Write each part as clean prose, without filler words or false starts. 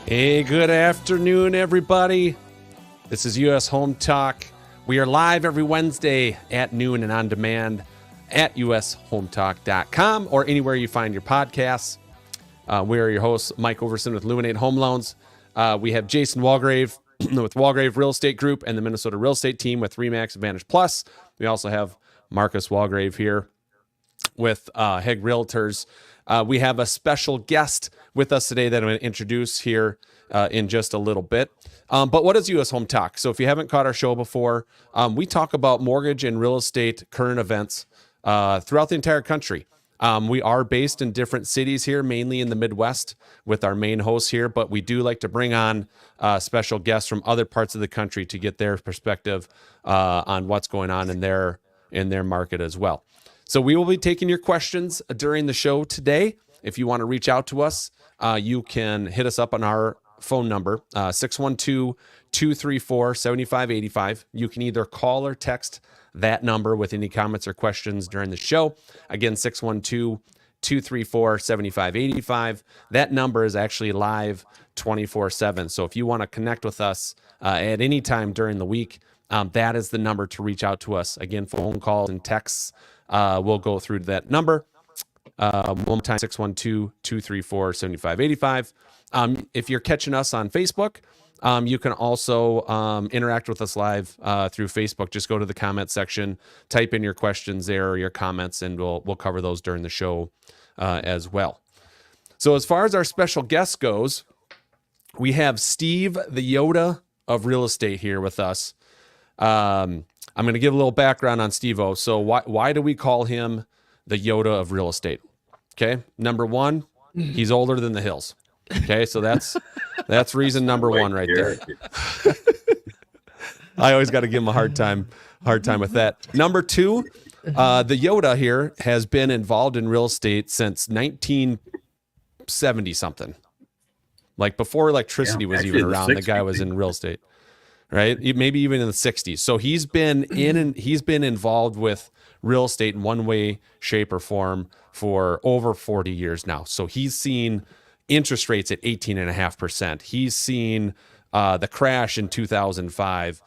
Hey, good afternoon, everybody. This is US Home Talk. We are live every Wednesday at noon and on demand at ushometalk.com or anywhere you find your podcasts. We are your hosts, Mike Overson with Luminate Home Loans. We have Jason Walgrave with Walgrave Real Estate Group and the Minnesota Real Estate Team with RE/MAX Advantage Plus. We also have Marcus Walgrave here with Hegg Realtors. We have a special guest with us today that I'm going to introduce here in just a little bit. But what is US Home Talk? So if you haven't caught our show before, we talk about mortgage and real estate current events throughout the entire country. We are based in different cities here, mainly in the Midwest with our main hosts here, but we do like to bring on special guests from other parts of the country to get their perspective on what's going on in their market as well. So we will be taking your questions during the show today. If you want to reach out to us, you can hit us up on our phone number, 612-234-7585. You can either call or text that number with any comments or questions during the show. Again, 612-234-7585. That number is actually live 24/7. So if you want to connect with us at any time during the week, that is the number to reach out to us. Again, phone calls and texts we'll go through to that number. One more time, 612-234-7585. If you're catching us on Facebook, you can also interact with us live through Facebook. Just go to the comment section, type in your questions there or your comments, and we'll cover those during the show as well. So as far as our special guest goes, we have Steve, the Yoda of real estate, here with us. I'm going to give a little background on Steve-O. So why do we call him the Yoda of real estate? Okay. Number one, he's older than the hills. Okay. So that's reason number one right there. I always got to give him a hard time with that. Number two, the Yoda here has been involved in real estate since 1970 something. Like before electricity was even around, the guy was in real estate. Right? Maybe even in the 60s. So he's been involved with real estate in one way, shape, or form for over 40 years now. So he's seen interest rates at 18.5%. He's seen the crash in 2005.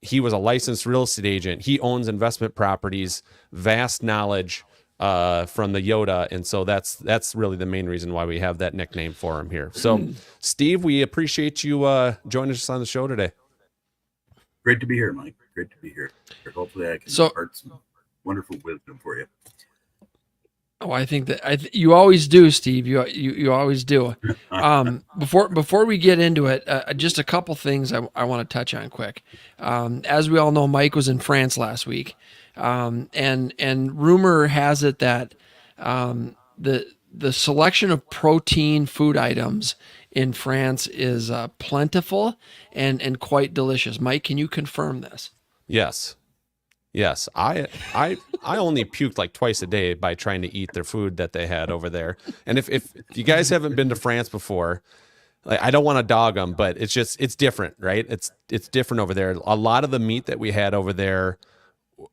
He was a licensed real estate agent. He owns investment properties, vast knowledge from the Yoda. And so that's really the main reason why we have that nickname for him here. So Steve, we appreciate you joining us on the show today. Great to be here, Mike. Great to be here. Hopefully I can impart some wonderful wisdom for you. Oh, I think that you always do, Steve. You always do. Before we get into it, just a couple things I want to touch on quick. As we all know, Mike was in France last week, and rumor has it that the selection of protein food items in France is plentiful and quite delicious. Mike, can you confirm this? Yes. I only puked like twice a day by trying to eat their food that they had over there. And if you guys haven't been to France before, like, I don't want to dog them, but it's different, right? It's different over there. A lot of the meat that we had over there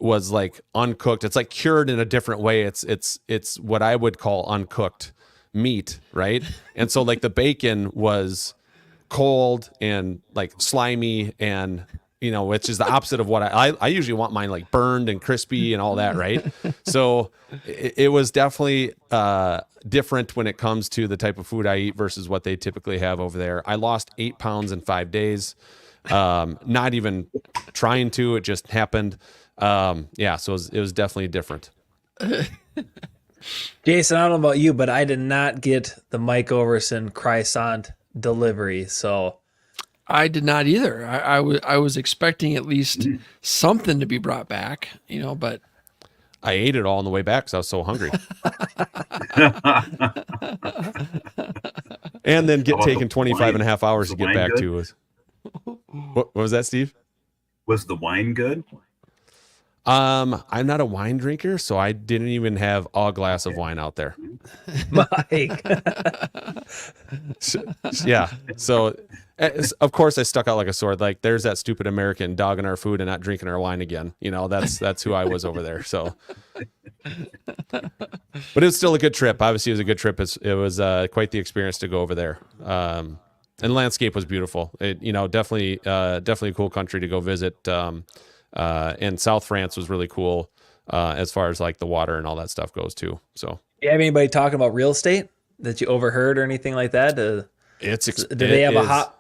was like uncooked. It's like cured in a different way. It's what I would call uncooked meat, right? And so like the bacon was cold and like slimy, and which is the opposite of what I usually want mine like burned and crispy and all that, right? So it was definitely different when it comes to the type of food I eat versus what they typically have over there. I lost 8 pounds in 5 days. Not even trying to, it just happened. So it was definitely different. Jason, I don't know about you, but I did not get the Mike Overson croissant delivery. So I did not either. I was expecting at least something to be brought back, but I ate it all on the way back because I was so hungry. And then taken 25 and a half hours to get back to us. What was that, Steve? Was the wine good? I'm not a wine drinker, so I didn't even have a glass of wine out there. Mike. So of course I stuck out like a sword. Like, there's that stupid American dogging our food and not drinking our wine again. That's who I was over there. So, but it was still a good trip. Obviously, it was a good trip. It was quite the experience to go over there. And landscape was beautiful. It, definitely a cool country to go visit. And South France was really cool as far as like the water and all that stuff goes too. So, you have anybody talking about real estate that you overheard or anything like that? Do they have a hot?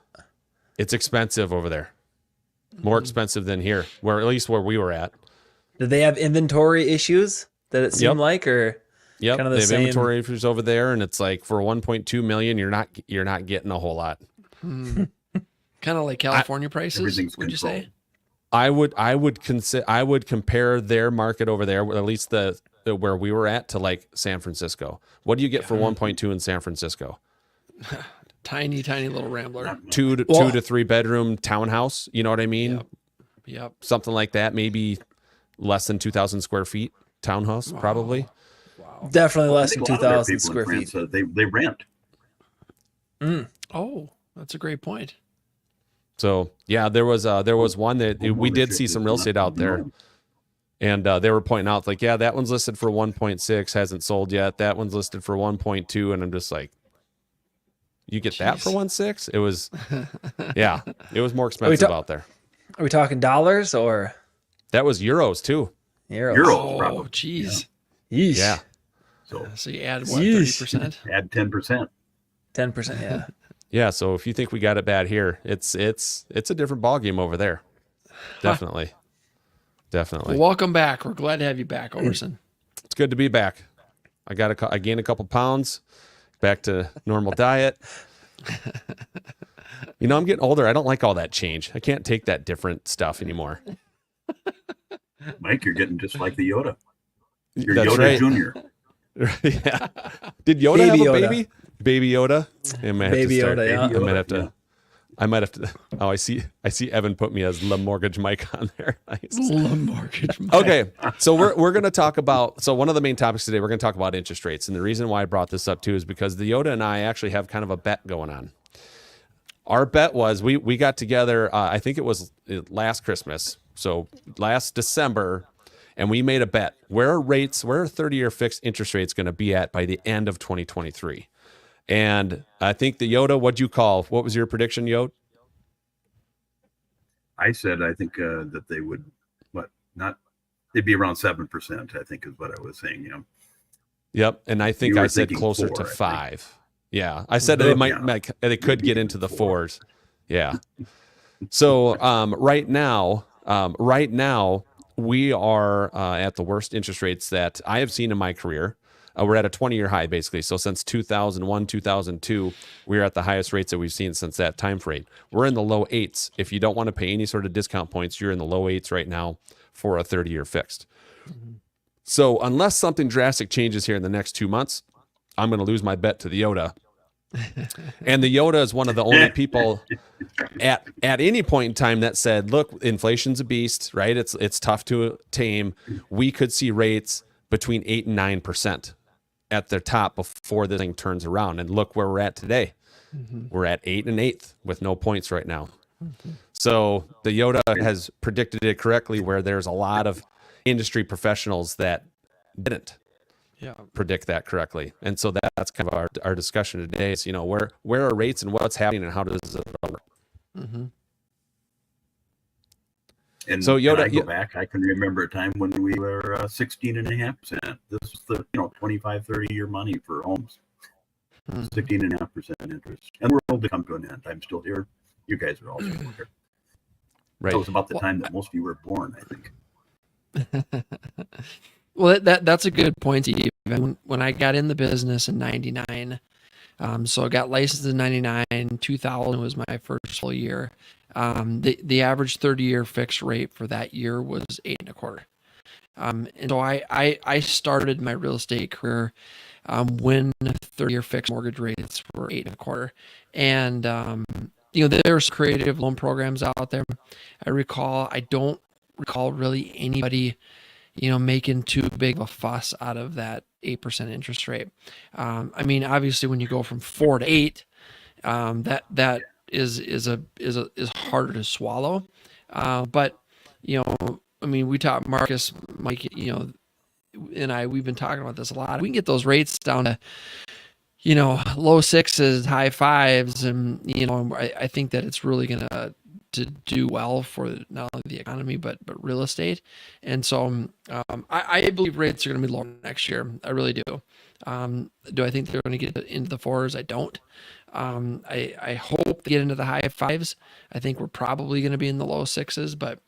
It's expensive over there. More expensive than here, at least where we were at. Do they have inventory issues that it seemed like, or yep, kind of they have same inventory issues over there, and it's like for 1.2 million, you're not getting a whole lot. Kind of like California prices. Would you say? I would compare their market over there, at least the where we were at, to like San Francisco. What do you get for 1.2 in San Francisco? Tiny little Rambler. Two to three bedroom townhouse. You know what I mean? Yep. Something like that. Maybe less than 2,000 square feet townhouse, probably. Wow. Definitely less than 2,000 square feet. They rent. Oh, that's a great point. So yeah, there was one that we did see some real estate out there, and they were pointing out like, yeah, that one's listed for 1.6, hasn't sold yet. That one's listed for 1.2, and I'm just like, you get that for 1.6? It was, yeah, it was more expensive out there. Are we talking dollars or? That was euros too. Euros. Oh, jeez. Yeesh. Yeah. So you add what, 30%? Add 10%. 10%. Yeah. Yeah. So if you think we got it bad here, it's a different ballgame over there. Definitely. Definitely. Well, welcome back. We're glad to have you back, Overson. It's good to be back. I gained a couple pounds, back to normal diet. I'm getting older. I don't like all that change. I can't take that different stuff anymore. Mike, you're getting just like the Yoda. You're That's Yoda right. Junior. Yeah. Did Yoda Baby have a Yoda. baby? Baby Yoda. Baby Yoda, yeah. I might have to. Oh, I see Evan put me as La Mortgage Mike on there. Nice. La Mortgage Mike. Okay, so we're going to talk about. So one of the main topics today, we're going to talk about interest rates, and the reason why I brought this up too is because the Yoda and I actually have kind of a bet going on. Our bet was we got together. I think it was last Christmas, so last December, and we made a bet. Where are 30-year fixed interest rates going to be at by the end of 2023? And I think the Yoda, what was your prediction, Yoda? I said I think that they would, they'd be around 7%, I think is what I was saying. Yep, and I think I said closer to 5. Yeah, I said they could get into the 4s. Yeah. So right now we are at the worst interest rates that I have seen in my career. We're at a 20-year high, basically. So since 2001, 2002, we're at the highest rates that we've seen since that time frame. We're in the low 8s. If you don't want to pay any sort of discount points, you're in the low 8s right now for a 30-year fixed. Mm-hmm. So unless something drastic changes here in the next 2 months, I'm going to lose my bet to the Yoda. And the Yoda is one of the only people at any point in time that said, look, inflation's a beast, right? It's tough to tame. We could see rates between 8 and 9% at their top before this thing turns around. And look where we're at today. Mm-hmm. We're at 8 1/8 with no points right now. Mm-hmm. So the Yoda has predicted it correctly, where there's a lot of industry professionals that didn't predict that correctly. And so that's kind of our discussion today is, where are rates and what's happening and how does it work? Mm-hmm. And so Yoda, I go back, I can remember a time when we were 16.5%. This was the 25, 30-year money for homes. 16.5% interest. And the world to come to an end. I'm still here. You guys are also here. Right. That was about the time that most of you were born, I think. Well, that's a good point, Steve. When I got in the business in 99, so I got licensed in 99, 2000 was my first full year. The average 30-year fixed rate for that year was 8 1/4. And so I started my real estate career when 30-year fixed mortgage rates were 8 1/4. And there's creative loan programs out there. I don't recall really anybody making too big of a fuss out of that 8% interest rate. Obviously when you go from 4 to 8, that is harder to swallow. But we talk, Marcus, Mike, and we've been talking about this a lot. We can get those rates down to, low sixes, high fives, and I think that it's really gonna to do well for not only the economy but real estate. And so I believe rates are going to be lower next year. I really do. Do I think they're going to get into the fours? I don't. I hope they get into the high fives. I think we're probably going to be in the low sixes, but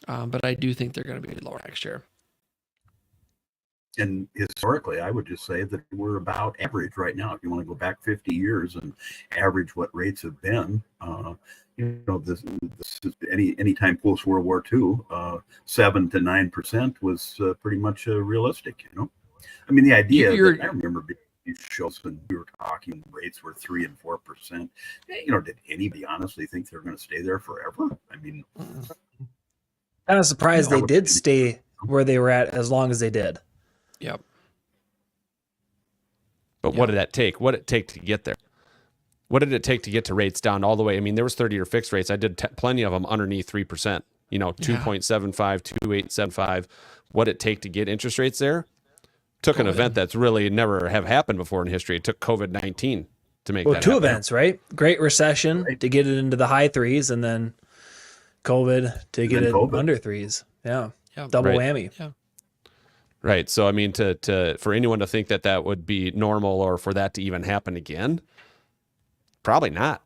I do think they're going to be lower next year. And historically, I would just say that we're about average right now. If you want to go back 50 years and average what rates have been, this is any time post World War II, 7 to 9% was pretty much realistic. I mean, the idea that I remember being shows when we were talking rates were 3 and 4%. Did anybody honestly think they're going to stay there forever? I mean, kind of surprised they did stay where they were at as long as they did. Yep. But what did that take? What did it take to get there? What did it take to get to rates down all the way? I mean, there was 30-year fixed rates. I did plenty of them underneath 3%, 2.75, 2.875. What did it take to get interest rates there? Took an event that's really never have happened before in history. It took COVID-19 to make that two happen. Events, right? Great Recession to get it into the high threes, and then COVID to get it under threes. Yeah. Double whammy. Yeah. Right. So, I mean, to for anyone to think that would be normal or for that to even happen again, probably not.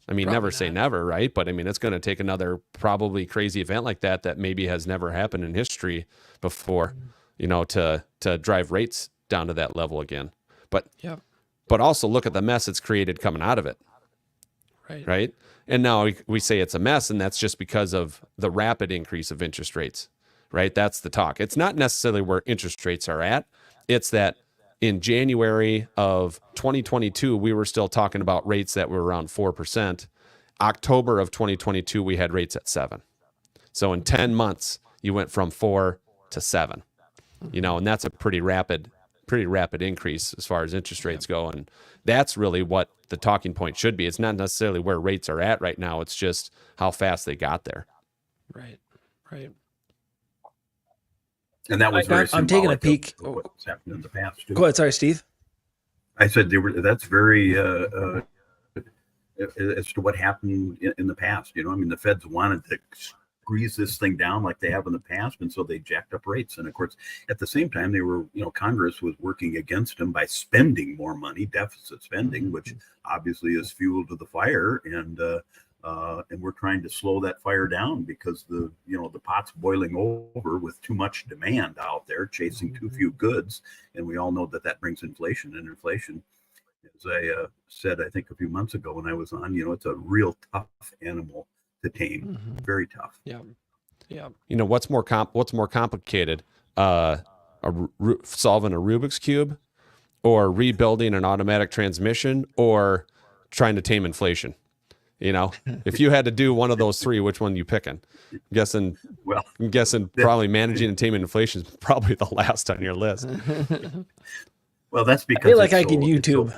I mean, never say never, right? But I mean, it's going to take another probably crazy event like that maybe has never happened in history before, to drive rates down to that level again. But also look at the mess it's created coming out of it. Right. And now we say it's a mess, and that's just because of the rapid increase of interest rates. Right? That's the talk. It's not necessarily where interest rates are at. It's that in January of 2022, we were still talking about rates that were around 4%. October of 2022, we had rates at 7%. So in 10 months, you went from 4 to 7, and that's a pretty rapid increase as far as interest rates go. And that's really what the talking point should be. It's not necessarily where rates are at right now. It's just how fast they got there. Right. And that was very I'm taking a peek. Of what's happened in the past too. Go ahead, sorry, Steve. I said that's very as to what happened in the past. I mean, the Feds wanted to squeeze this thing down like they have in the past, and so they jacked up rates. And of course, at the same time, they were, Congress was working against them by spending more money, deficit spending, which obviously is fuel to the fire. And we're trying to slow that fire down because the pot's boiling over with too much demand out there, chasing too few goods, and we all know that brings inflation. And inflation, as I said, I think a few months ago when I was on, it's a real tough animal to tame, very tough. Yeah. What's more complicated, solving a Rubik's cube, or rebuilding an automatic transmission, or trying to tame inflation? If you had to do one of those three, which one are you picking? I'm guessing probably managing and taming inflation is probably the last on your list. Well, that's because I feel like I can YouTube.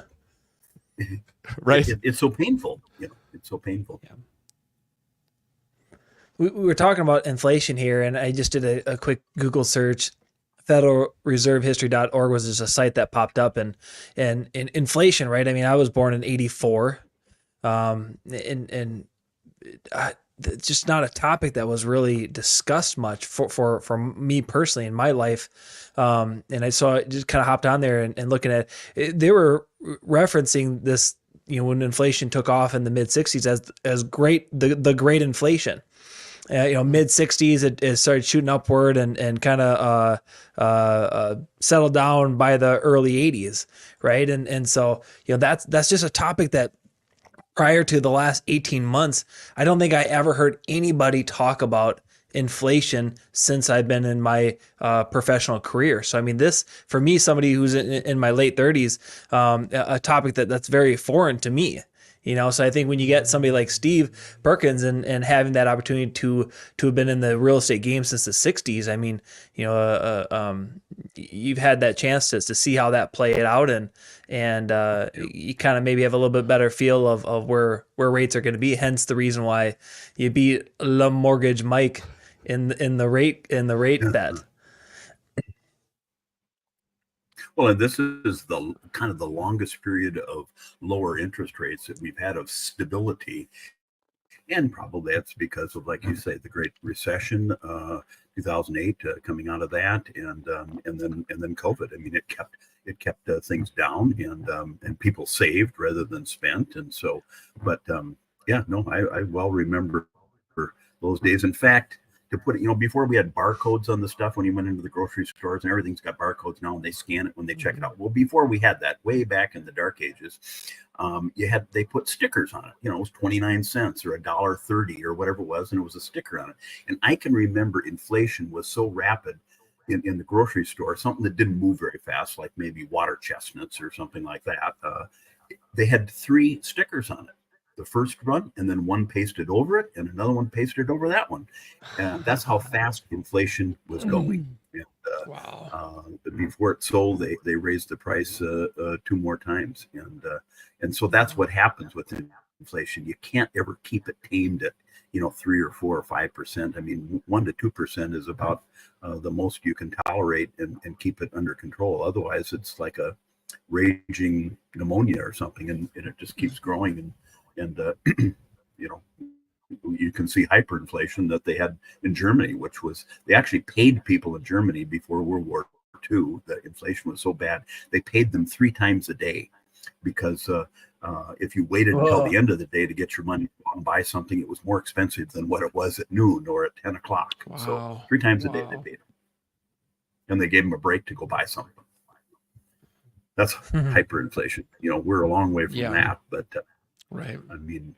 Right. It's so painful. It's so painful. Yeah. We were talking about inflation here, and I just did a quick Google search. FederalReserveHistory.org was just a site that popped up, and inflation, right? I mean, I was born in '84. It's just not a topic that was really discussed much for me personally in my life. And I saw just kind of hopped on there and looking at it, they were referencing this, when inflation took off in the mid 60s as the great inflation. Mid 60s, it started shooting upward and kind of settled down by the early 80s. Right. And so, that's just a topic that, prior to the last 18 months, I don't think I ever heard anybody talk about inflation since I've been in my professional career. So, I mean, this, for me, somebody who's in my late 30s, a topic that's very foreign to me. So I think when you get somebody like Steve Perkins and having that opportunity to have been in the real estate game since the 60s, I mean, you've had that chance to see how that played out, and you kind of maybe have a little bit better feel of where rates are going to be. Hence the reason why you beat Le Mortgage Mike in the rate bet. Well, and this is the kind of the longest period of lower interest rates that we've had of stability. And probably that's because of, like you say, the Great Recession, 2008, coming out of that, and then COVID. I mean, it kept things down, and people saved rather than spent, and so. But yeah, no, I well remember those days. In fact, to put it, before we had barcodes on the stuff when you went into the grocery stores, and everything's got barcodes now, and they scan it when they check it out. Well, before we had that, way back in the dark ages, they put stickers on it. It was 29 cents or $1.30 or whatever it was, and it was a sticker on it. And I can remember inflation was so rapid in the grocery store, something that didn't move very fast, like maybe water chestnuts or something like that. They had 3 stickers on it. The first one, and then one pasted over it, and another one pasted over that one. And that's how fast inflation was going. And, wow. Before it sold, they raised the price 2 more times, and so that's what happens with inflation. You can't ever keep it tamed at 3 or 4 or 5%. I mean, 1 to 2% is about the most you can tolerate and keep it under control. Otherwise, it's like a raging pneumonia or something, and it just keeps growing. And you can see hyperinflation that they had in Germany, which was, they actually paid people in Germany before World War II. The inflation was so bad, they paid them 3 times a day, because if you waited until the end of the day to get your money and buy something, it was more expensive than what it was at noon or at 10 o'clock. Wow. So 3 times a day they paid them. And they gave them a break to go buy something. That's hyperinflation. We're a long way from that, but right. I mean,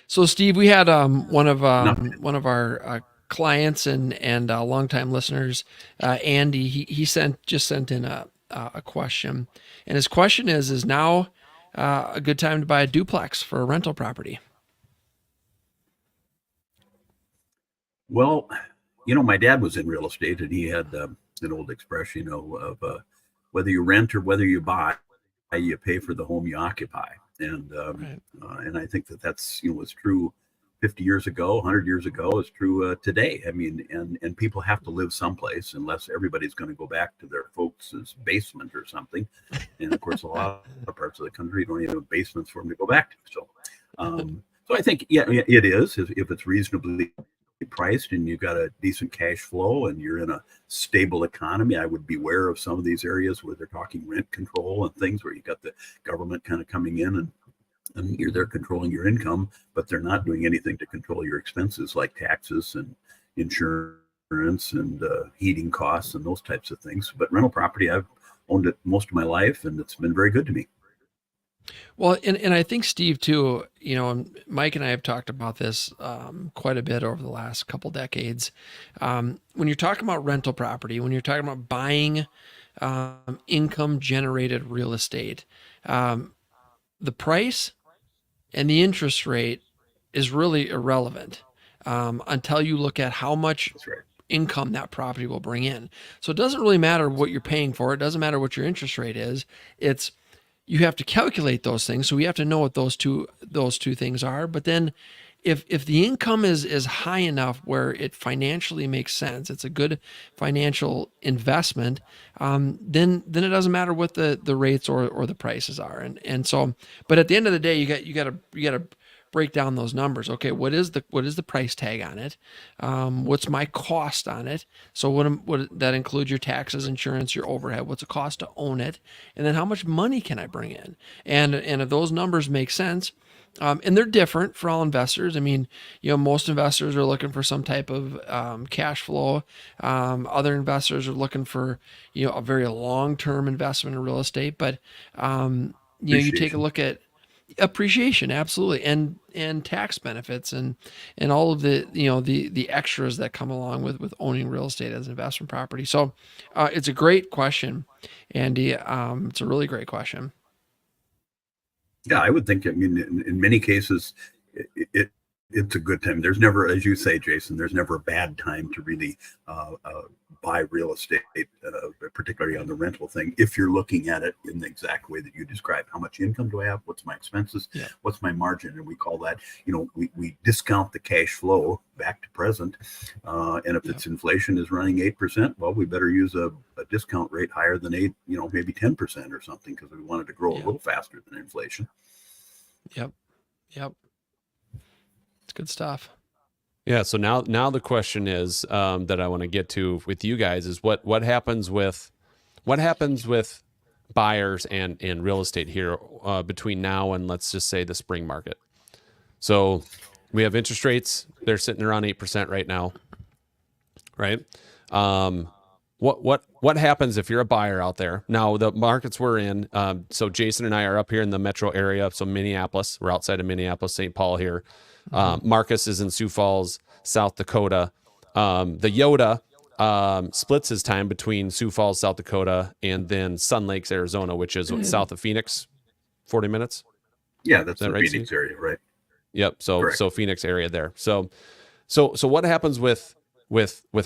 so Steve, we had one of our clients and longtime listeners, Andy. He just sent in a question, and his question is now a good time to buy a duplex for a rental property? Well, my dad was in real estate, and he had an old expression, of whether you rent or whether you buy, you pay for the home you occupy. And and I think that's was true 50 years ago, 100 years ago, is true today. I mean, and people have to live someplace, unless everybody's going to go back to their folks' basement or something. And of course, a lot of parts of the country don't even have basements for them to go back to. So, so I think, yeah, it is, if it's reasonably priced and you've got a decent cash flow and you're in a stable economy. I would beware of some of these areas where they're talking rent control and things, where you got the government kind of coming in and they're controlling your income, but they're not doing anything to control your expenses, like taxes and insurance and heating costs and those types of things. But rental property, I've owned it most of my life, and it's been very good to me. Well, and I think, Steve, too, and Mike and I have talked about this quite a bit over the last couple decades. When you're talking about rental property, when you're talking about buying income-generated real estate, the price and the interest rate is really irrelevant until you look at how much income that property will bring in. So it doesn't really matter what you're paying for. It doesn't matter what your interest rate is. You have to calculate those things. So we have to know what those two things are. But then if the income is high enough where it financially makes sense, it's a good financial investment, then it doesn't matter what the rates or the prices are. And so, but at the end of the day, you got to break down those numbers. Okay, what is the price tag on it? What's my cost on it? So what that includes your taxes, insurance, your overhead. What's the cost to own it? And then how much money can I bring in? And if those numbers make sense, and they're different for all investors. I mean, most investors are looking for some type of cash flow. Other investors are looking for a very long-term investment in real estate. But you take a look at appreciation, absolutely, and tax benefits and all of the the extras that come along with owning real estate as an investment property. So it's a great question, Andy. It's a really great question. Yeah, I would think, in many cases, it's a good time. There's never, as you say, Jason, there's never a bad time to really buy real estate, particularly on the rental thing, if you're looking at it in the exact way that you described. How much income do I have? What's my expenses? Yeah. What's my margin? And we call that, we discount the cash flow back to present. And if it's inflation is running 8%, well, we better use a discount rate higher than 8, maybe 10% or something, because we want it to grow a little faster than inflation. Yep. It's good stuff. Yeah. So now the question is that I want to get to with you guys is what happens with buyers and real estate here between now and, let's just say, the spring market. So we have interest rates; they're sitting around 8% right now, right? What happens if you're a buyer out there? Now, the markets we're in, so Jason and I are up here in the metro area, so Minneapolis. We're outside of Minneapolis, St. Paul here. Marcus is in Sioux Falls, South Dakota. The Yoda splits his time between Sioux Falls, South Dakota, and then Sun Lakes, Arizona, which is south of Phoenix, 40 minutes. Yeah, that's the right, Phoenix area, right? Yep. So Correct. So Phoenix area there. So what happens with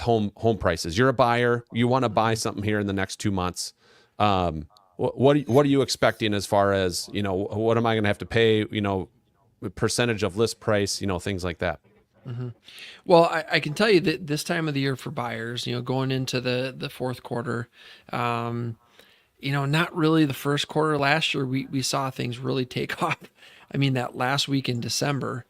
home prices? You're a buyer. You want to buy something here in the next 2 months. What are you expecting as far as, what am I going to have to pay? Percentage of list price, things like that. Mm-hmm. Well, I can tell you that this time of the year for buyers, going into the fourth quarter, not really the first quarter. Last year, we saw things really take off. I mean, that last week in December.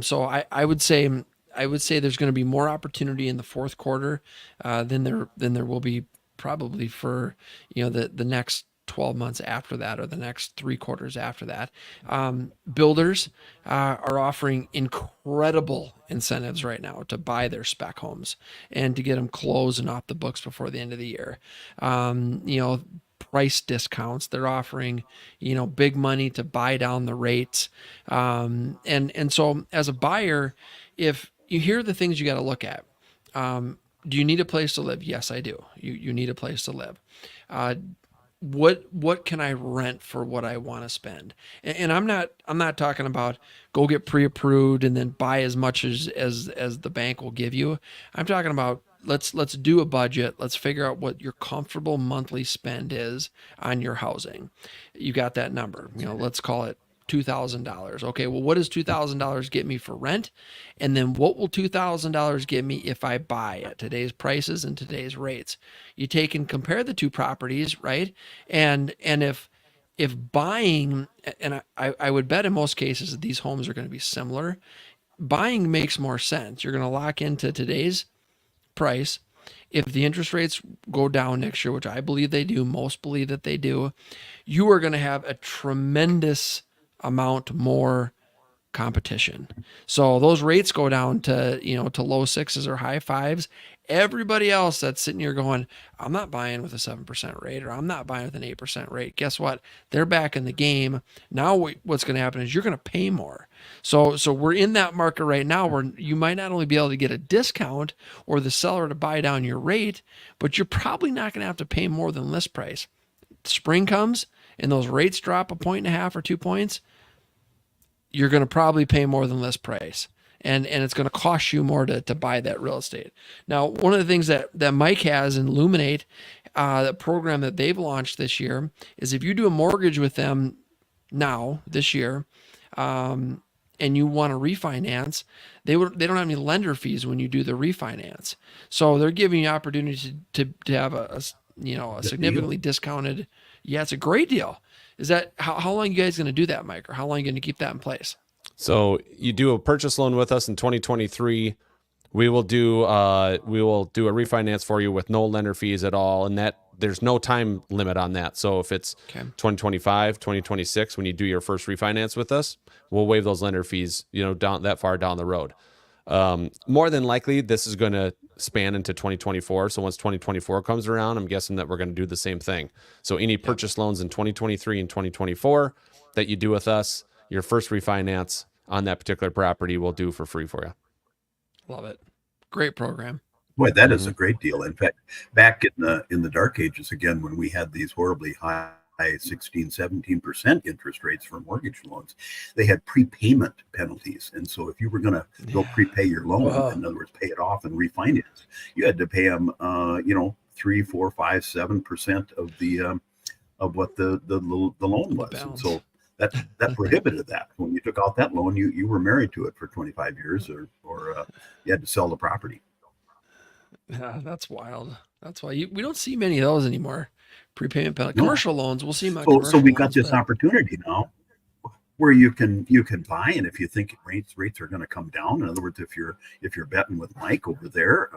So I would say there's going to be more opportunity in the fourth quarter than there will be probably for the next 12 months after that, or the next 3 quarters after that. Builders are offering incredible incentives right now to buy their spec homes and to get them closed and off the books before the end of the year. Price discounts. They're offering, big money to buy down the rates. And so as a buyer, if you hear the things you got to look at, do you need a place to live? Yes, I do. You need a place to live. What can I rent for what I want to spend? And I'm not talking about go get pre-approved and then buy as much as the bank will give you. I'm talking about let's do a budget. Let's figure out what your comfortable monthly spend is on your housing. You got that number. Let's call it $2,000. Okay, well, what does $2,000 get me for rent? And then what will $2,000 get me if I buy at today's prices and today's rates? You take and compare the two properties, right? And if buying, and I would bet in most cases that these homes are going to be similar, buying makes more sense. You're going to lock into today's price. If the interest rates go down next year, which I believe they do, most believe that they do, you are going to have a tremendous amount more competition. So those rates go down to, to low 6s or high 5s. Everybody else that's sitting here going, I'm not buying with a 7% rate, or I'm not buying with an 8% rate. Guess what? They're back in the game. Now what's going to happen is you're going to pay more. So we're in that market right now where you might not only be able to get a discount or the seller to buy down your rate, but you're probably not going to have to pay more than list price. Spring comes and those rates drop 1.5 or 2 points, you're going to probably pay more than list price. And it's going to cost you more to buy that real estate. Now, one of the things that Mike has in Illuminate, the program that they've launched this year, is if you do a mortgage with them now, this year, and you want to refinance, they don't have any lender fees when you do the refinance. So they're giving you opportunity to have a significantly discounted. Yeah, it's a great deal. Is that how long you guys going to do that, Mike, or how long are you going to keep that in place? So you do a purchase loan with us in 2023. We will do a refinance for you with no lender fees at all, and that there's no time limit on that. So if it's 2025, 2026, when you do your first refinance with us, we'll waive those lender fees, down that far down the road. More than likely, this is going to span into 2024. So once 2024 comes around, I'm guessing that we're going to do the same thing. So any purchase loans in 2023 and 2024 that you do with us, your first refinance on that particular property we'll do for free for you. Love it. Great program. Boy, that is a great deal. In fact, back in the dark ages, again, when we had these horribly high 16, 17% interest rates for mortgage loans. They had prepayment penalties. And so if you were going to go prepay your loan, in other words, pay it off and refinance, you had to pay them, 3, 4, 5, 7% of the of what the loan was. And so that prohibited that. When you took out that loan, you were married to it for 25 years or you had to sell the property. Yeah, that's wild. That's why we don't see many of those anymore. Prepayment penalty. Commercial loans, we'll see. So we got this opportunity now where you can buy, and if you think rates are going to come down, in other words, if you're betting with Mike over there,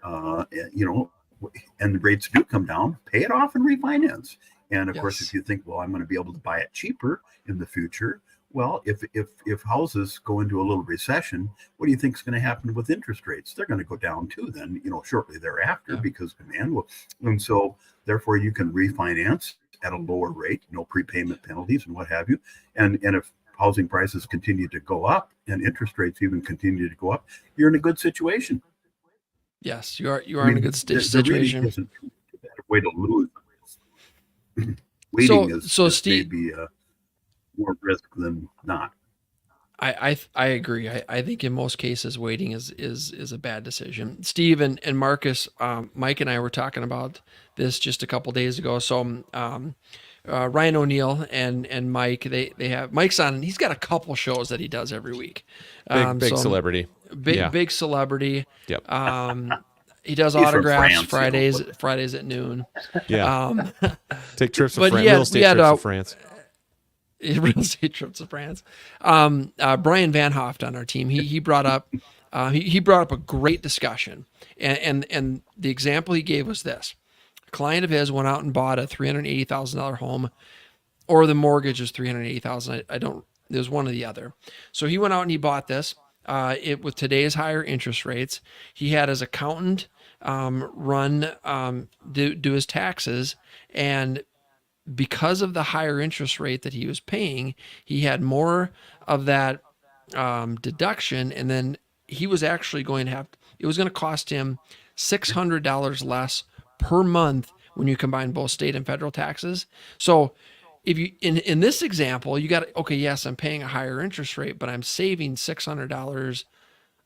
and the rates do come down, pay it off and refinance. And of course, if you think, well, I'm going to be able to buy it cheaper in the future, well, if houses go into a little recession, what do you think is going to happen with interest rates? They're going to go down too then, shortly thereafter, because demand will. And so therefore you can refinance at a lower rate, no prepayment penalties and what have you. And if housing prices continue to go up and interest rates even continue to go up, you're in a good situation. Yes, you are in a good situation. Really isn't a way to lose. Waiting so Steve, maybe more risk than not. I agree. I think in most cases waiting is a bad decision. Steve and Marcus, Mike and I were talking about this just a couple days ago. So Ryan O'Neill and Mike, they have Mike's on, and he's got a couple shows that he does every week. Big celebrity. Big celebrity. Yep. He does autographs Fridays at noon. Yeah. Take trips to France. Real estate trips to France. Real estate trips to France. Brian Van Hoft on our team. He brought up he brought up a great discussion, and the example he gave was this: a client of his went out and bought a $380,000 home, or the mortgage is $380,000. It was one or the other. So he went out and he bought this. With today's higher interest rates, he had his accountant do his taxes, and because of the higher interest rate that he was paying, he had more of that deduction, and then he was actually going to it was going to cost him $600 less per month when you combine both state and federal taxes. So if you in this example, you got, okay, yes, I'm paying a higher interest rate, but I'm saving $600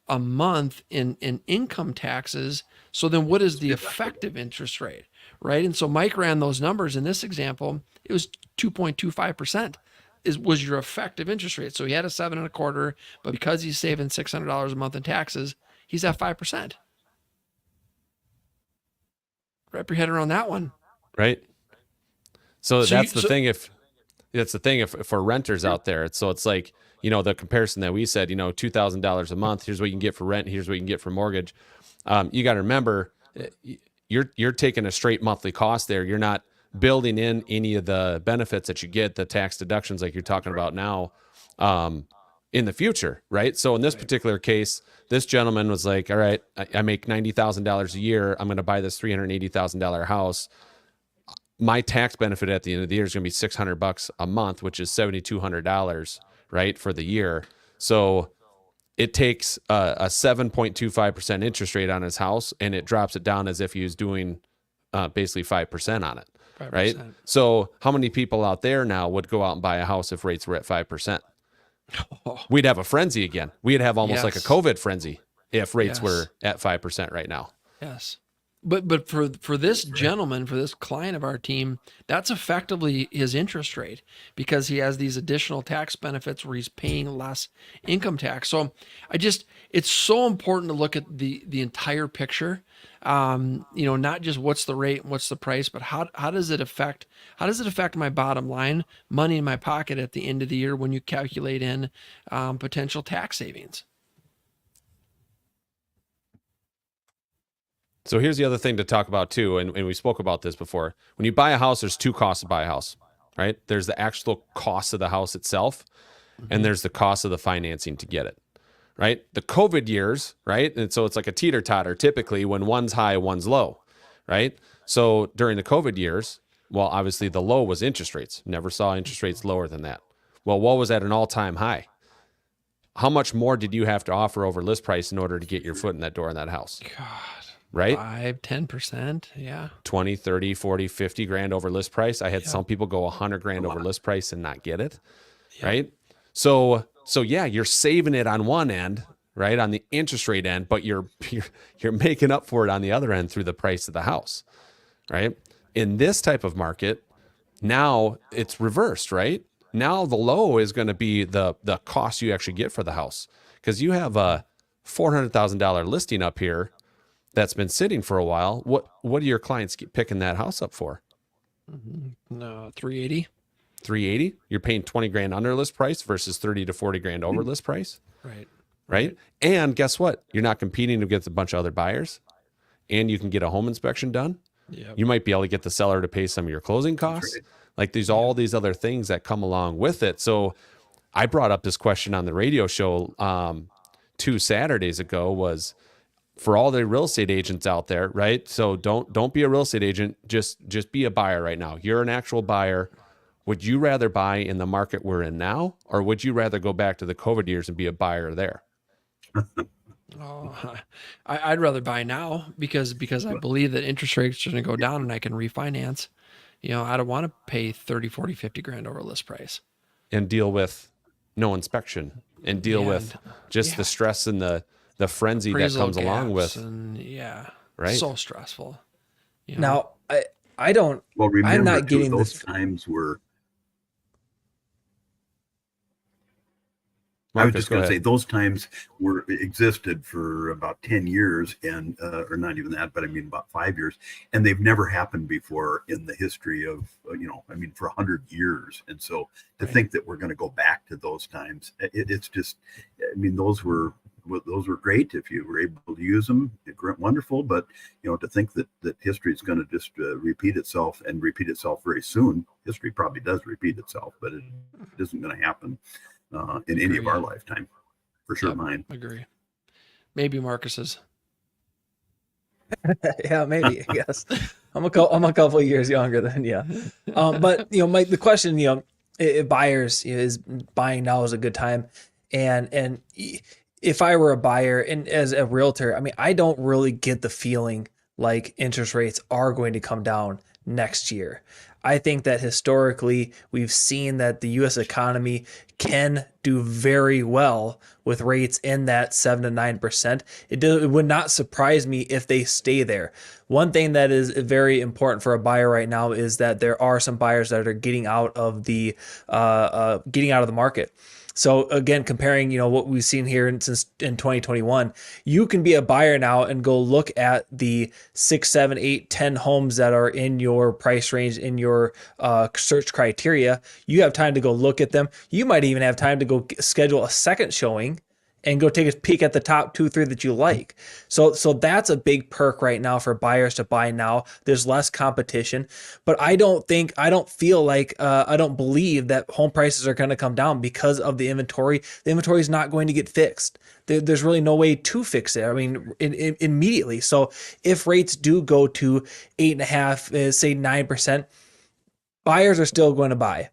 a month in income taxes. So then what is the effective interest rate, right? And so Mike ran those numbers. In this example, it was 2.25% was your effective interest rate. So he had a 7.25%, but because he's saving $600 a month in taxes, he's at 5%. Wrap your head around that one. Right. So that's the thing. If for renters out there, it's like, the comparison that we said, $2,000 a month, here's what you can get for rent. Here's what you can get for mortgage. You got to remember, you're taking a straight monthly cost there. You're not building in any of the benefits that you get, the tax deductions like you're talking about now, in the future. Right. So in this particular case, this gentleman was like, all right, I make $90,000 a year. I'm going to buy this $380,000 house. My tax benefit at the end of the year is going to be $600 a month, which is $7,200, right, for the year. So it takes a 7.25% interest rate on his house, and it drops it down as if he was doing basically 5% on it, 5%. Right? So how many people out there now would go out and buy a house if rates were at 5%? We'd have a frenzy again. We'd have almost like a COVID frenzy if rates were at 5% right now. Yes. But for this gentleman, for this client of our team, that's effectively his interest rate, because he has these additional tax benefits where he's paying less income tax. So it's so important to look at the entire picture. Not just what's the rate and what's the price, but how does it affect my bottom line, money in my pocket at the end of the year when you calculate in potential tax savings. So here's the other thing to talk about too, and we spoke about this before. When you buy a house, there's two costs to buy a house, right? There's the actual cost of the house itself, and there's the cost of the financing to get it, right? The COVID years, right? And so it's like a teeter-totter typically when one's high, one's low, right? So during the COVID years, well, obviously the low was interest rates. Never saw interest rates lower than that. Well, what was at an all-time high? How much more did you have to offer over list price in order to get your foot in that door in that house? God. right? 5-10%. Yeah. 20, 30, 40, 50 grand over list price. I had Yep. some people go 100 grand over list price and not get it. Yep. Right. So yeah, you're saving it on one end, right? On the interest rate end, but you're making up for it on the other end through the price of the house. Right. In this type of market, now it's reversed, right? Now the low is going to be the cost you actually get for the house, because you have a $400,000 listing up here that's been sitting for a while. What are your clients picking that house up for? No, 380. 380. You're paying 20 grand under list price versus 30 to 40 grand over list price. Right. And guess what? You're not competing against a bunch of other buyers, and you can get a home inspection done. Yep. You might be able to get the seller to pay some of your closing costs. Like there's all these other things that come along with it. So I brought up this question on the radio show 2 Saturdays ago, was for all the real estate agents out there, right? So don't be a real estate agent. Just be a buyer right now. You're an actual buyer. Would you rather buy in the market we're in now, or would you rather go back to the COVID years and be a buyer there? I'd rather buy now because I believe that interest rates are going to go down and I can refinance. I don't want to pay 30, 40, 50 grand over list price and deal with no inspection and deal with just the stress and the frenzy appraisal that comes along with. And right. So stressful. Now I don't. Well, remember, I'm not getting those this. times were. Marcus, I was just going to say those times existed for about 10 years and, or not even that, but I mean about 5 years, and they've never happened before in the history of, for 100 years. And so to think that we're going to go back to those times, it's just, those were great if you were able to use them, wonderful. But, to think that history is going to just repeat itself very soon. History probably does repeat itself, but it isn't going to happen in any of our lifetime, for sure. Mine. Agree. Maybe Marcus's. Yeah, maybe. I guess I'm a couple of years younger than you. But Mike, the question, if buyers is buying now is a good time, and if I were a buyer and as a realtor, I don't really get the feeling like interest rates are going to come down next year. I think that historically we've seen that the U.S. economy can do very well with rates in that 7 to 9%. It would not surprise me if they stay there. One thing that is very important for a buyer right now is that there are some buyers that are getting out of the market. So again, comparing, what we've seen here since in 2021, you can be a buyer now and go look at the 6, 7, 8, 10 homes that are in your price range, in your search criteria. You have time to go look at them. You might even have time to go schedule a second showing and go take a peek at the top 2, 3 that you like. So that's a big perk right now for buyers to buy now. There's less competition, but I don't believe that home prices are going to come down because of the inventory. The inventory is not going to get fixed. There's really no way to fix it. Immediately. So if rates do go to 8.5%, say 9%, buyers are still going to buy.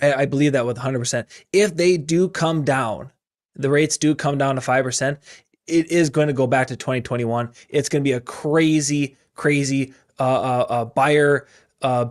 I believe that with 100%. If they do come down, the rates do come down to 5%, it is going to go back to 2021. It's going to be a crazy buyer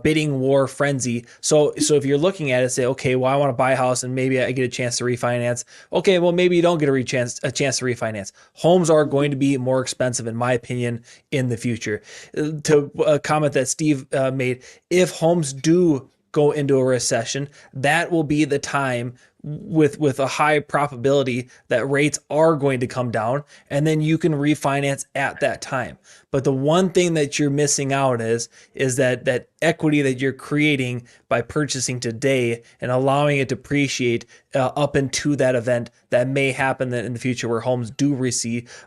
bidding war frenzy. So if you're looking at it, say, okay, well, I want to buy a house and maybe I get a chance to refinance. Okay, well, maybe you don't get a chance to refinance. Homes are going to be more expensive, in my opinion, in the future. To a comment that Steve made, if homes do go into a recession, that will be the time with a high probability that rates are going to come down, and then you can refinance at that time. But the one thing that you're missing out is that equity that you're creating by purchasing today and allowing it to appreciate up into that event that may happen in the future where homes do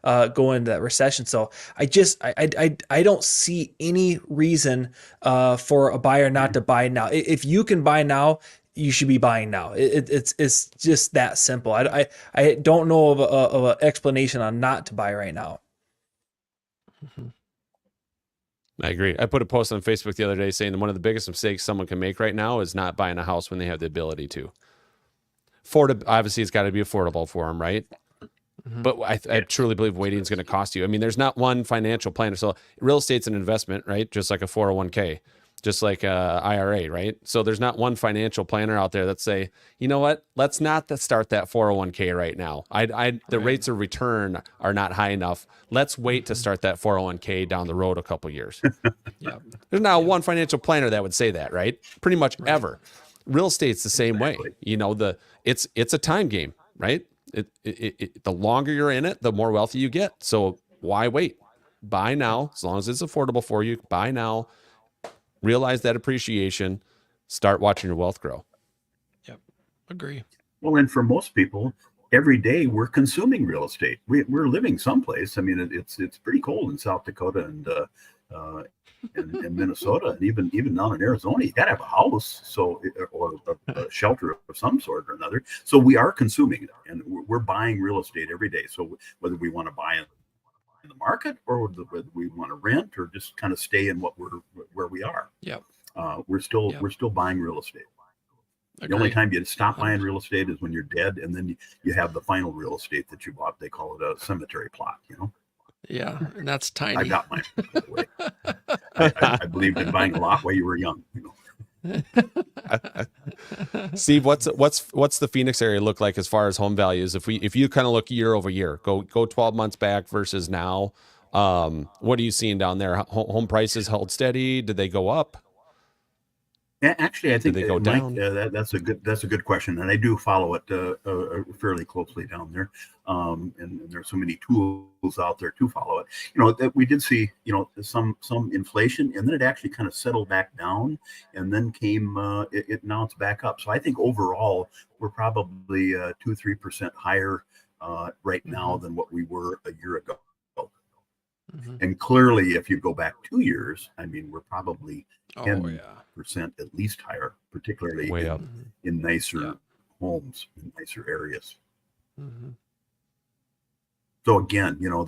go into that recession. So I don't see any reason for a buyer not to buy now. If you can buy now, you should be buying now. It's just that simple. I don't know of an explanation on not to buy right now. I agree. I put a post on Facebook the other day saying that one of the biggest mistakes someone can make right now is not buying a house when they have the ability to. Obviously, it's got to be affordable for them, right? But I truly believe waiting is going to cost you. I mean, there's not one financial planner. So real estate's an investment, right? Just like a 401k, just like a IRA, right? So there's not one financial planner out there that say, you know what, let's not start that 401k right now. The rates of return are not high enough. Let's wait to start that 401k down the road a couple years. Yeah. There's not one financial planner that would say that, right? Pretty much ever. Real estate's the same way. You know, it's a time game, right? The longer you're in it, the more wealthy you get. So why wait? Buy now, as long as it's affordable for you. Buy now. Realize that appreciation. Start watching your wealth grow. Yep, agree. Well, and for most people, every day we're consuming real estate. We're living someplace. I mean, it's pretty cold in South Dakota and Minnesota, and even down in Arizona. You got to have a house, or a shelter of some sort or another. So we are consuming it, and we're buying real estate every day. So whether we want to buy it in the market, or whether we want to rent, or just kind of stay in where we are. Yep. We're still buying real estate. Agreed. The only time you stop buying real estate is when you're dead, and then you have the final real estate that you bought. They call it a cemetery plot, you know? Yeah, and that's tiny. I got mine, by the way. I believed in buying a lot while you were young, you know? Steve, what's the Phoenix area look like as far as home values? If you kind of look year over year, go 12 months back versus now, what are you seeing down there? Home prices held steady? Did they go up? Actually, I think they go Mike, down? that's a good question, and I do follow it fairly closely down there. And there's so many tools out there to follow it. You know, that we did see, you know, some inflation, and then it actually kind of settled back down, and then came now it's back up. So I think overall we're probably 2-3% higher right now than what we were a year ago. And clearly, if you go back 2 years, I mean, we're probably 10% at least higher, particularly in nicer homes, in nicer areas. So again, you know,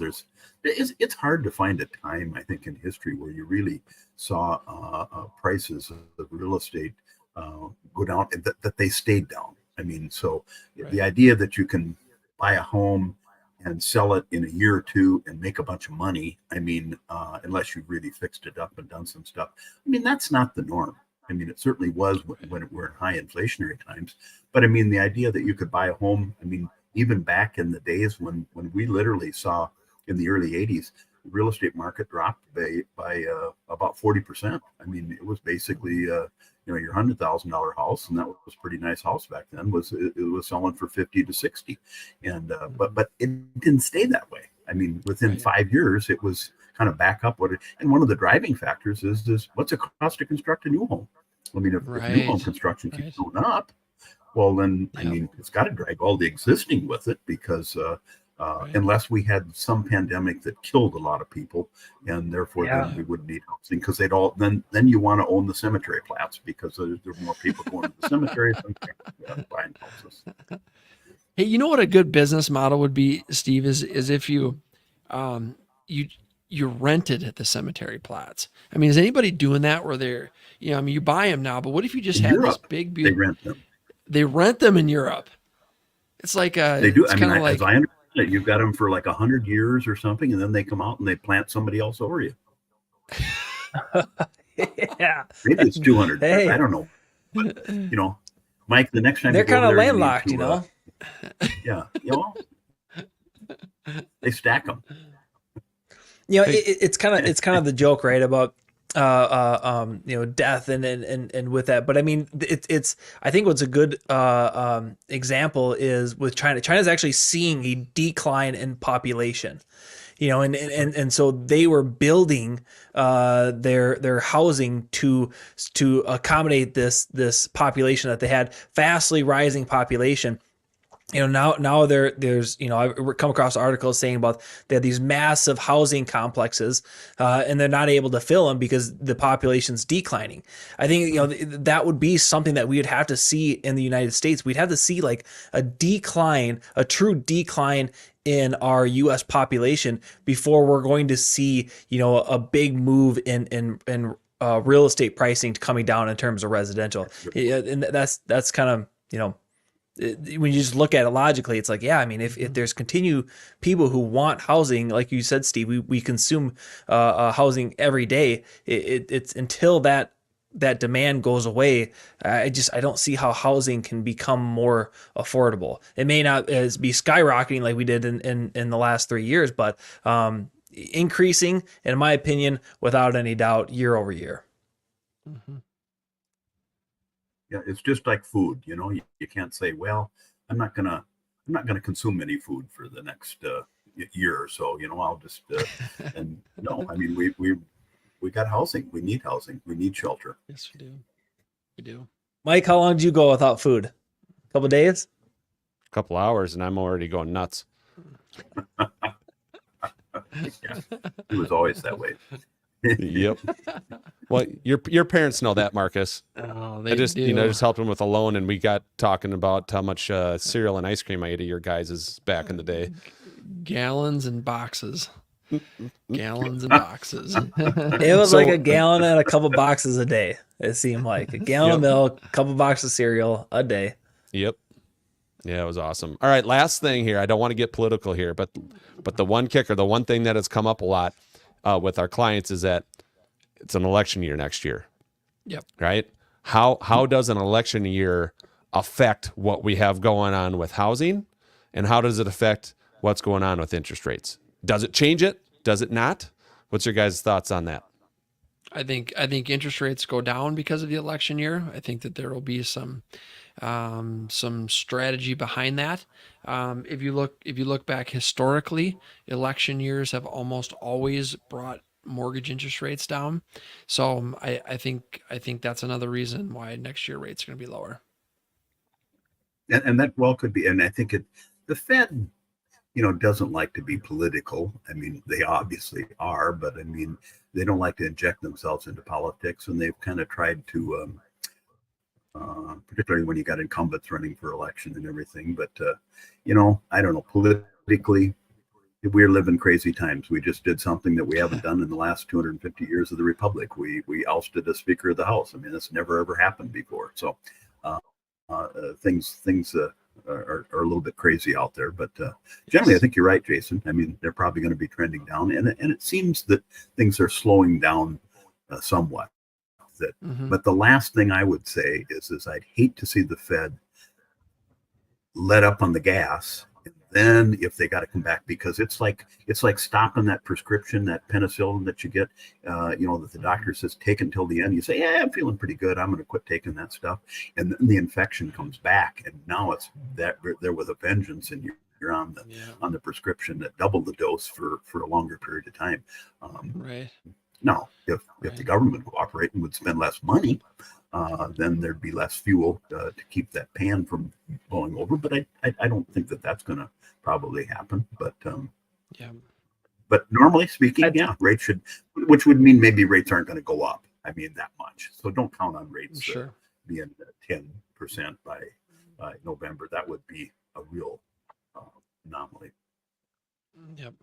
it's hard to find a time, I think, in history where you really saw prices of real estate go down, that they stayed down. I mean, so the idea that you can buy a home and sell it in a year or two and make a bunch of money, I mean, unless you really fixed it up and done some stuff, I mean, that's not the norm. I mean, it certainly was when we're in high inflationary times. But I mean, the idea that you could buy a home, I mean, even back in the days when we literally saw in the early 80s, the real estate market dropped by about 40%. I mean, it was basically, you know, your $100,000 house, and that was a pretty nice house back then, it was selling for 50 to 60. And but it didn't stay that way. I mean, within 5 years, it was kind of back up. And one of the driving factors is what's it cost to construct a new home? I mean, if new home construction keeps going up, well, then, I mean, it's got to drag all the existing with it, because unless we had some pandemic that killed a lot of people, and therefore then we wouldn't need housing, because they'd all, then you want to own the cemetery plots, because there are more people going to the cemeteries than buying houses. Hey, you know what a good business model would be, Steve, is if you rented at the cemetery plots. I mean, is anybody doing that where they're, you know, I mean, you buy them now, but what if you just had this big, beautiful, they rent them. They rent them in Europe. It's like they do. I mean, like, as I understand it, you've got them for like 100 years or something, and then they come out and they plant somebody else over you. Yeah, maybe it's 200. Hey. I don't know. But, you know, Mike, the next time they're you go kind of there, landlocked, you know. Yeah, you know, they stack them. You know, it's kind of the joke, right, about you know, death and with that. But I mean, it's I think what's a good example is with China. China's actually seeing a decline in population, you know, and so they were building their housing to accommodate this population that they had, fastly rising population. You know, now there's, you know, I've come across articles saying about they have these massive housing complexes, and they're not able to fill them because the population's declining. I think, you know, that would be something that we would have to see in the United States. We'd have to see like a true decline in our U.S. population before we're going to see, you know, a big move in real estate pricing coming down in terms of residential. And that's kind of, you know, when you just look at it logically, it's like, yeah, I mean, if there's continue people who want housing, like you said, Steve, we consume housing every day. It's until that demand goes away. I don't see how housing can become more affordable. It may not as be skyrocketing like we did in the last 3 years, but increasing, in my opinion, without any doubt, year over year. Mm-hmm. Yeah, it's just like food. You can't say, well, I'm not gonna consume any food for the next year or so. I'll just and no, I mean we got housing. We need housing. We need shelter. Yes, we do. We do. Mike, how long did you go without food? A couple days? A couple hours, and I'm already going nuts. Yeah, it was always that way. Yep. Well, your parents know that, Marcus. Oh, they I just do. just helped them with a loan, and we got talking about how much cereal and ice cream I ate of your guys' back in the day. Gallons and boxes. Gallons and boxes. It was like a gallon and a couple boxes a day. It seemed like a gallon of milk, a couple boxes of cereal a day. Yep. Yeah, it was awesome. All right, last thing here. I don't want to get political here, but the one kicker, the one thing that has come up a lot with our clients is that it's an election year next year. Yep. Right? How does an election year affect what we have going on with housing, and how does it affect what's going on with interest rates? Does it change it? Does it not? What's your guys' thoughts on that? I think interest rates go down because of the election year. I think that there will be some strategy behind that. If you look back historically, election years have almost always brought mortgage interest rates down. So I think that's another reason why next year rates are going to be lower. And that well could be. And I think the Fed, doesn't like to be political. I mean, they obviously are, but I mean, they don't like to inject themselves into politics, and they've kind of tried to, particularly when you got incumbents running for election and everything. But, I don't know, politically, we're living crazy times. We just did something that we haven't done in the last 250 years of the Republic. We ousted a Speaker of the House. I mean, that's never, ever happened before. So things are a little bit crazy out there, but generally I think you're right, Jason. I mean, they're probably going to be trending down, and it seems that things are slowing down somewhat. But the last thing I would say is I'd hate to see the Fed let up on the gas, and then if they got to come back, because it's like stopping that prescription, that penicillin that you get, that the doctor says take until the end. You say, yeah, I'm feeling pretty good, I'm going to quit taking that stuff, and then the infection comes back, and now it's that there with a vengeance, and you're on the prescription that double the dose for a longer period of time. Right. Now, if the government cooperate and would spend less money, then there'd be less fuel to keep that pan from blowing over. But I don't think that's going to probably happen. But But normally speaking, rates should, which would mean maybe rates aren't going to go up. I mean, that much. So don't count on rates being 10% by November. That would be a real anomaly. Yep.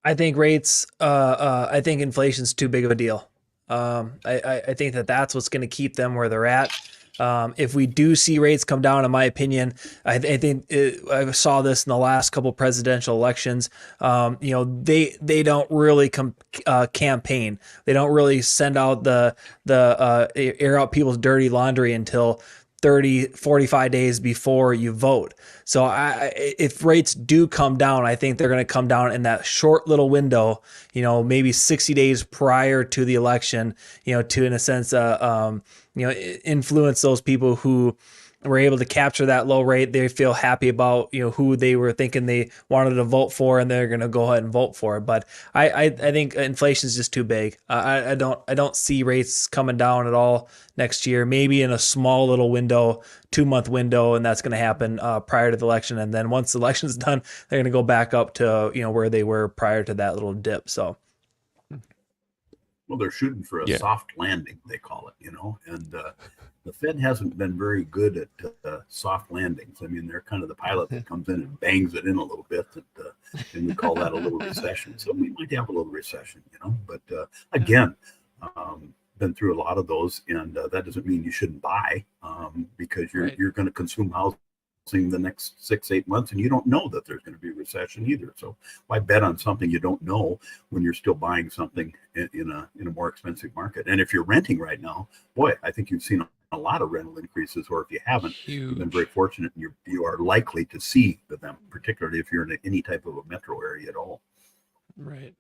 I think rates. I think inflation's too big of a deal. I think that's what's going to keep them where they're at. If we do see rates come down, in my opinion, I think I saw this in the last couple presidential elections. They don't really campaign. They don't really send out the air out people's dirty laundry until 45 days before you vote. So if rates do come down, I think they're going to come down in that short little window, maybe 60 days prior to the election, to, in a sense, influence those people who were able to capture that low rate. They feel happy about, who they were thinking they wanted to vote for, and they're going to go ahead and vote for it. But I think inflation is just too big. I don't see rates coming down at all next year, maybe in a small little window, 2-month window. And that's going to happen prior to the election. And then once the election's done, they're going to go back up to, where they were prior to that little dip. So. Well, they're shooting for a soft landing, they call it, and the Fed hasn't been very good at soft landings. I mean, they're kind of the pilot that comes in and bangs it in a little bit, and we call that a little recession. So we might have a little recession, but again, been through a lot of those, and that doesn't mean you shouldn't buy, because you're going to consume housing the next 6-8 months, and you don't know that there's going to be a recession either. So why bet on something you don't know when you're still buying something in a more expensive market? And if you're renting right now, boy, I think you've seen a lot of rental increases, or if you haven't, you've been very fortunate, and you are likely to see them, particularly if you're in any type of a metro area at all. Right.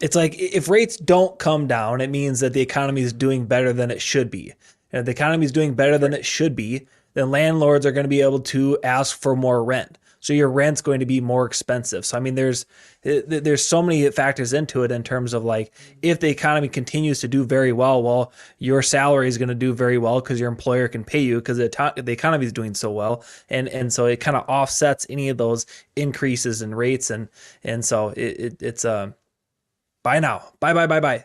It's like if rates don't come down, it means that the economy is doing better than it should be. And if the economy is doing better than it should be, then landlords are going to be able to ask for more rent. So your rent's going to be more expensive. So, I mean, there's so many factors into it in terms of like, if the economy continues to do very well, your salary is going to do very well because your employer can pay you because the economy is doing so well. And so it kind of offsets any of those increases in rates. And so it's buy now, buy.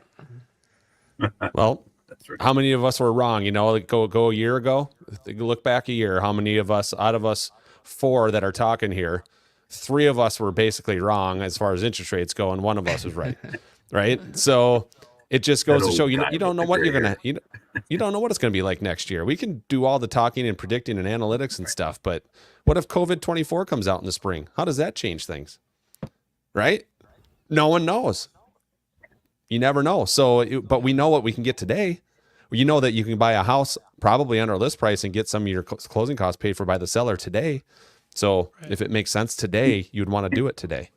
Well, That's right. how many of us were wrong? You know, like go a year ago, look back a year. How many of us, out of us 4 that are talking here, 3 of us were basically wrong as far as interest rates go, and 1 of us was right. Right. So it just goes to show you don't know what you're gonna you don't know what it's gonna be like next year. We can do all the talking and predicting and analytics and stuff, but what if COVID-24 comes out in the spring? How does that change things? Right? No one knows. You never know. So, but we know what we can get today. You know that you can buy a house probably under list price and get some of your closing costs paid for by the seller today. So if it makes sense today, you'd want to do it today.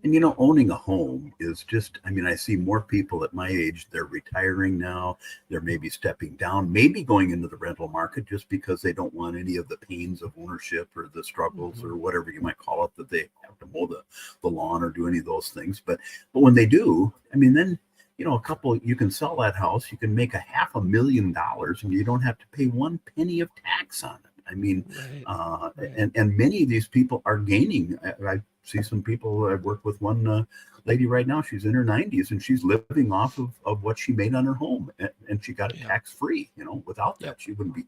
And, owning a home is just, I see more people at my age, they're retiring now. They're maybe stepping down, maybe going into the rental market just because they don't want any of the pains of ownership or the struggles or whatever you might call it, that they have to mow the lawn or do any of those things. But when they do, then, you can sell that house, you can make $500,000 and you don't have to pay 1 penny of tax on it. And many of these people are gaining. I see some people. I work with one lady right now. She's in her 90s and she's living off of what she made on her home, and she got it tax free. Without that, she wouldn't be.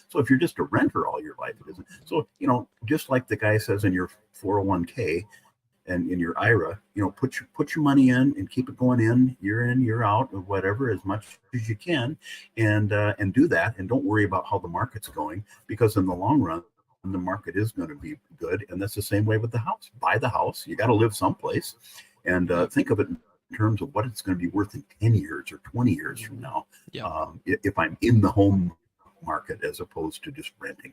So if you're just a renter all your life, it isn't. So just like the guy says in your 401k and in your IRA, put your money in and keep it going in, year out, or whatever, as much as you can, and do that, and don't worry about how the market's going, because in the long run, the market is going to be good. And that's the same way with the house. Buy the house. You got to live someplace, and think of it in terms of what it's going to be worth in 10 years or 20 years from now. If I'm in the home market as opposed to just renting,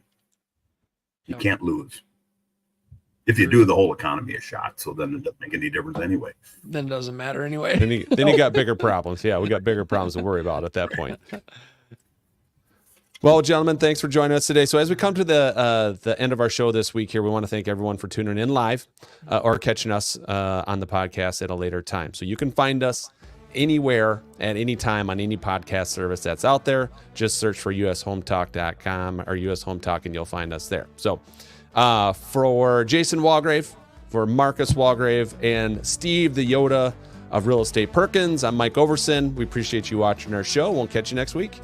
you can't lose. If you do, the whole economy is shot. So then it doesn't make any difference anyway. Then it doesn't matter anyway. Then you got bigger problems. Yeah, we got bigger problems to worry about at that point. Well, gentlemen, thanks for joining us today. So as we come to the end of our show this week here, we want to thank everyone for tuning in live or catching us on the podcast at a later time. So you can find us anywhere at any time on any podcast service that's out there. Just search for ushometalk.com or US Home Talk and you'll find us there. So for Jason Walgrave, for Marcus Walgrave, and Steve, the Yoda of Real Estate Perkins, I'm Mike Overson. We appreciate you watching our show. We'll catch you next week.